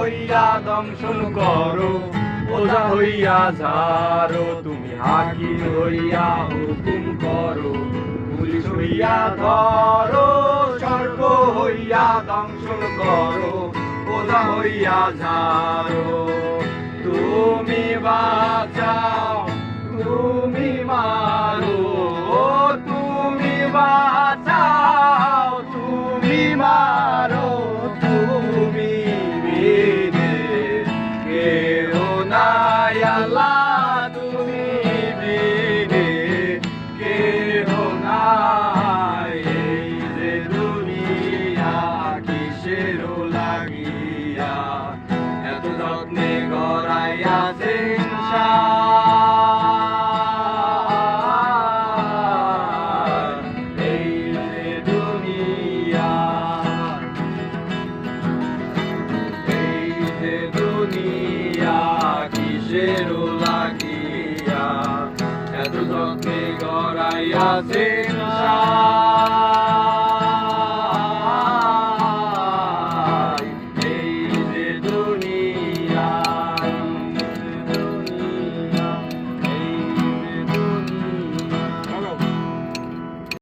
হইয়া দংশন করো, ওঝা হইয়া ঝাড়ো। তুমি হাকিম হইয়া হুকুম করো, পুলিশ হইয়া ধরো। স্বর্গ হইয়া দংশন করো, ওঝা হইয়া ঝাড়ো। তুমি বাঁচাও, তুমি মারো, তুমি বাঁচাও, তুমি মারো। তুমি বিনে কেহ নাই আল্লাহ, তুমি বিনে কেহ নাই। এই যে দুনিয়া কিসের লাগিয়া এত যত্নে গড়াইয়াছেন সার। এই যে দুনিয়া, এই যে দুনিয়া কিসের লাগিয়া এত যত্নে গড়াইয়াছেন সার।